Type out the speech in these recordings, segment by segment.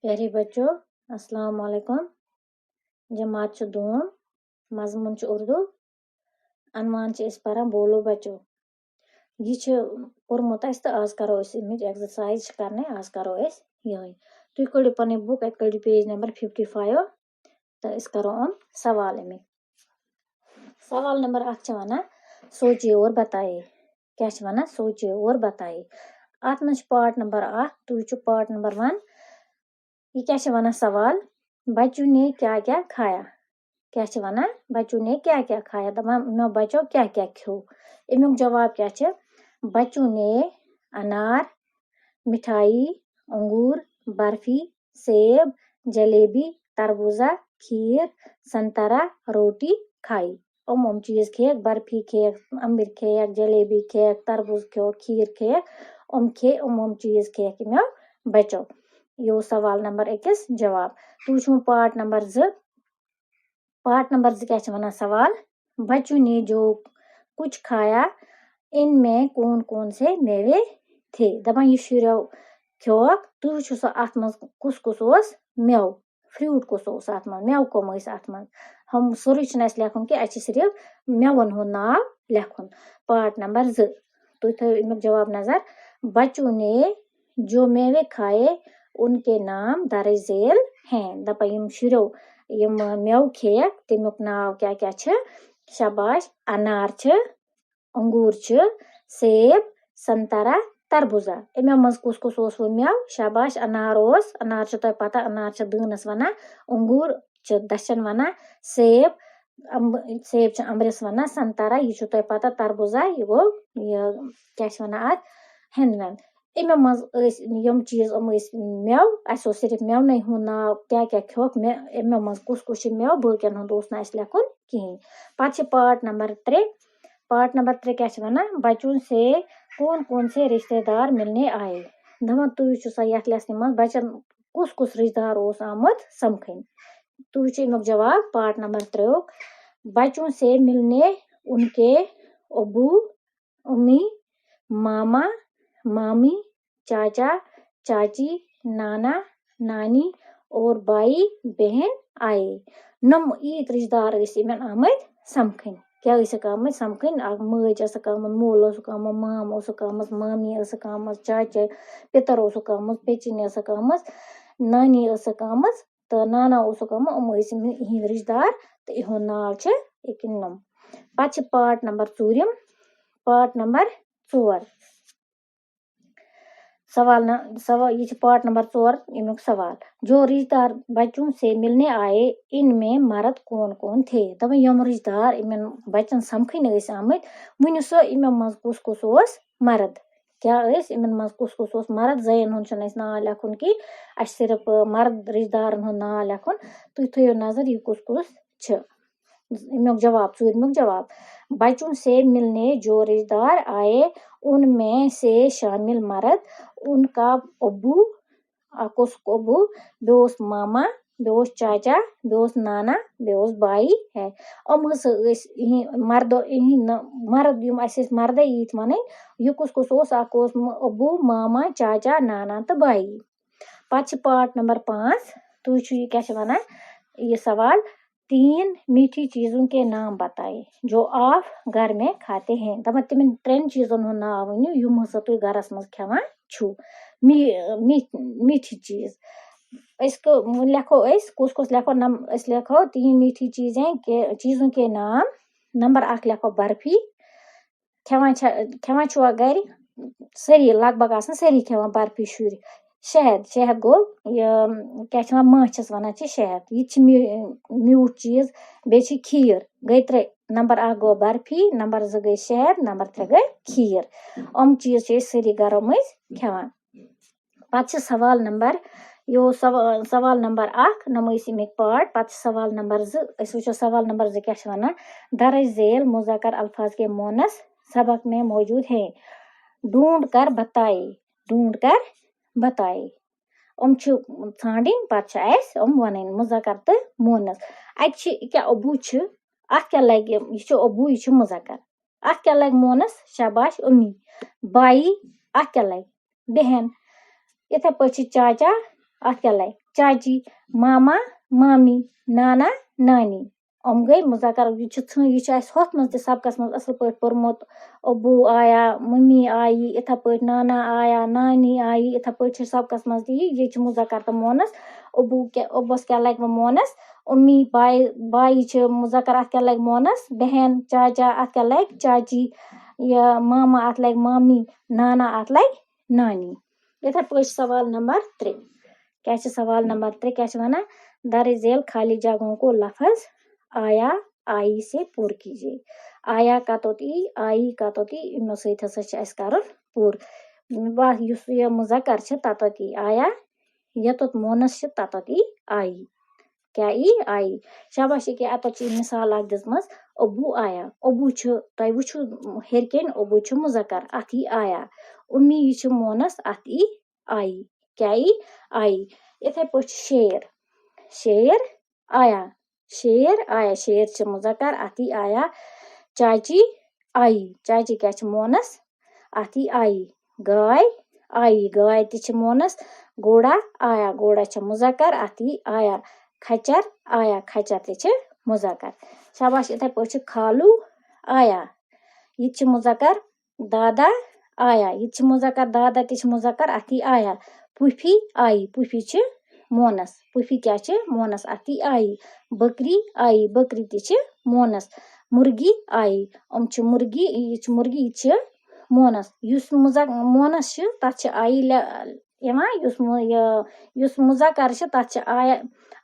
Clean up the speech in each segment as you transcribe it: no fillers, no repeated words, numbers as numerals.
प्यारे बच्चों, अस्सलाम वालेकुम। जमात च दोम, मजमून च उर्दू, अनवान च परान बोलो बच्चों। यह पोर्मुत तो आज करो एक्सरसाइज करने आज करो ये तुम कड़ो पन बुक अत कड़ो पेज नंबर 55 तो अस करो सवाल अमिक। सवाल नंबर 1 वन सोचिए और बताइए। क्या वन सोचिए और बताइए। अत मज पार्ट नंबर 1 तुम वो पार्ट नंबर 1। ये क्या वन सवाल बच्चों ने क्या क्या खाया। क्या वन बच्चों ने क्या क्या खाया। दपान मो बच्चों क्या क्या खो। अमुक जवाब क्या बच्चों ने अनार, मिठाई, अंगूर, बर्फी, सेब, जलेबी, तरबूजा, खीर, संतरा, रोटी खाई। ओम चीज खेक, बर्फी खेक, अम्बिर खेक, जलेबी खेक, तरबूज खो, खीर खेक। ओम चीज खेक मो बच्चों। यो सवाल नंबर 1 जवाब। तू पार्ट नंबर 2। पार्ट नंबर 2 क्या वन सवाल बच्चों ने जो कुछ खाया इनमें कौन कौन से मेवे थे। दपान यह शुरो खोक तु वो सो अत मज कुस कुस मेव फ्रूट कुस अत मज मेव कम अत मज हम सोरी लेखुन कि सिर्फ मेवन हुंद नाव लेखुन। पार्ट नंबर 2 तुम थो अमुक जवाब नजर। बच्चों ने जो मेवे खाए उनके नाम दर्ज झेल हैं। दपा यम शुरो यम मेव खेक तमुक नाव क्या क्या शाबाश अनार अंगूर सेब संतरा तरबूजा। अमो मज कुस कुस वो मेव शाबाश अनार तुह पता अनार दनस वन अंगूर दशन वन सेब अम्बरस वन संतरा यह तुह पता तरबूजा यह गो क्या वन अत हेन वन। अमो मज यम चीज मेव अस सिर्फ मेवन हुंद नाव क्या क्या खोक अमो मज कुस मेव बकन हुंद लेखुन कहें। पे पार्ट नंबर 3। पार्ट नंबर 3 क्या वन बच्चों से कौन से रिश्तेदार मिलने आए। दपान तुम वो सा ये लेसन मज बचन कुस रिश्तेदार आमुत समखन। तुम वो अमुक जवाब पार्ट नंबर 3। बच्चों से मिलने उनके अबू अम्मी मामा मामी चाचा चाची नाना नानी और भाई बहन आए। नम ईत रिश्तेदार आमत समखन। क्या आमत समखन मज आमत मोल आमत माम आमत मामी आमत चाचा पितर आमत पेचिन आमत नानी आमत तो नाना आमत अम इहिंद रिश्तेदार तो इहुंद नाव नम। पे पार्ट नंबर 4। पार्ट नंबर 4 सवाल ये पार्ट नंबर 4 अमुक सवाल जो रिश्तेदार बच्चों से मिलने आए इनमें मर्द कौन कौन थे। दपान यम रिश्तेदार इन बच्चन समखन आमत वन सो इन मज कुस मर्द। क्या इन मज कुस मर्द जयन हुंद नाव लेखुन कि सिर्फ मर्द रिश्तेदार हुंद नाव लेखुन। तुम थो नजर यह कुस अमुक जवाब 4मुक जवाब बच्चों से मिलने जो रिश्तेदार आए उनमें से शामिल मर्द उनका अबू अकुस अबू बेस मामा बेस चाचा बेस नाना बेस भाई है। अम मर्द मर्द मर्द ईत वन यह कुस अबू मामा चाचा नाना तो भाई। पे पार्ट नंबर 5 तुम क्या वन ये सवाल 3 मीठी चीजों के नाम बताए जो आप घर में खाते हैं। दपान तिम 3 चीजन हुंद नाव वन यम तुम गरस मज खेवान छु। मीठी चीज लेखो कुस लेखो लेखो 3 मीठी चीजों के नाम। नंबर 1 लेखो बर्फी खेवान छुआ घर सरी लगभग सरी खेवान बर्फी शुर। शहद गो क्या माछस वन शहद यह म्यूठ चीज बे खीर गई 3। नंबर 1 गो बर्फी नंबर 2 गई शहद नंबर 3 गई खीर। अम चीज सरी गरो मज खेवान। पे सवाल नंबर यो सवाल नंबर 1 नम अमिक पार्ट। पे सवाल नंबर 2 वो सवाल नंबर 2 क्या वन दर्ज झेल मुज़क्कर अल्फाज के मोनस सबक में मौजूद है। ढूंढ कर बताए अम ठान पे वन मुज़क्कर तो मोनस। अत क्या अबू अत क्या लग यह अबू यह मुज़क्कर अत क्या लग मोनस शाबाश अम्मी। भाई अत क्या लग बहन। इथे पे चाचा अत क्या लग चाची, मामा, मामी, नाना, नानी। हम गई मुज़क्कर यह होत मज सबकस मज असल पट पोरमुत। अबू आया, मम्मी आई, इथा पट नाना आया, नानी आई, इथा पट सबकस मज ये मुज़क्कर तो मोनस। अबूस क्या लग मोनस। अम्मी बाई मुज़क्कर अत क्या लग मोनस। बहन चाचा अत क्या लग चाची। या मामा अत लग मामी, नाना अत लग नानी। इथा पट सवाल नंबर 3। क्या सवाल नंबर 3 क्या वना। दर्ज झेल खाली जगहों को लफ्ज आया आई से पूर कीजिए। आया का तोती, आई का तोती, इनो सहित हस करन पूर। बस युस ये मुज़क्कर छ ततोती आया, यतोत मोनस छ ततोती आई। क्या ई आई। शाबाश के अत मिसाल अख दिसमस। अबू आया। अबू छ तय वुछु हेरकेन अबू छ मुज़क्कर अत ई आया। उम्मी यह छ मोनस अत ई आई। क्या ई आई। इथे पट शेर। शेर आया। शेर आया। शेर छ मुज़क्कर अत ई आया। चाची आई। चाची क्या छ मोनस अत ई आई। गाय आई। गाय ति छ मोनस। घोड़ा आया। घोड़ा छ मुज़क्कर अत ई आया। खच्चर आया। खच्चर ति छ मुज़क्कर। शाबाश इथे पट खालू आया। यह छ मुज़क्कर। दादा आया। यह छ मुज़क्कर। दादा ति छ मुज़क्कर अत ई आया। पुफी आई। पुफी छ मोनस। पुफी क्या छ मोनस अत ई आई। बकरी आई। बकरी ति छ मोनस। मुर्गी आई। छ मुर्गी। यह छ मुर्गी छ मोनस। युस मोनस छ तत छ आई युस मुज़क्कर छ तत छ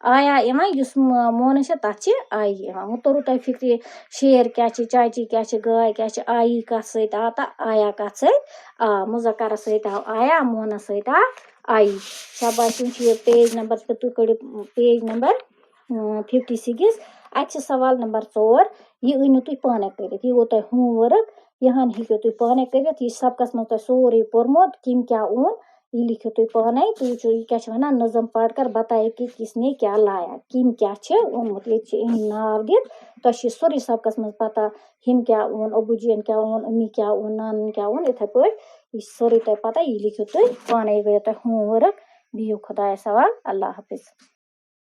आया युस मोनस छ तत छ आई। वो तोरु तय फिक्र। शेर क्या छ, चाची क्या छ, गाय क्या छ, आई कत सहित आ त आया कत सहित आ। मुज़क्कर सहित आव आया, मोनस सहित आ आई। शाबाश ये पेज नंबर पेज नंबर 56। अच्छे सवाल नंबर 4। यह अनु तुम पाने कर। यह गो तुम होमवर्क। यहां हेको तुम पाने कर। यह सबकस मज तुम सोरे पोरमुत किम क्या ओन। ये लिखो तुम पाने। तुम क्या वना नज़म पढ़ कर बताए कि किसने क्या लाया। किम क्या ओनमुत। ये नाव दित तुम सोरे सबकस मज पता। हिम क्या ओन, अबू जीन क्या ओन, अम्मी क्या ओन, नान क्या ओन। इथे पे यह सोरे तुम पता। ये लिखो तुम पाने। गयो तुम होमवर्क। बिहु खुदाया सवाल। अल्लाह हाफिज।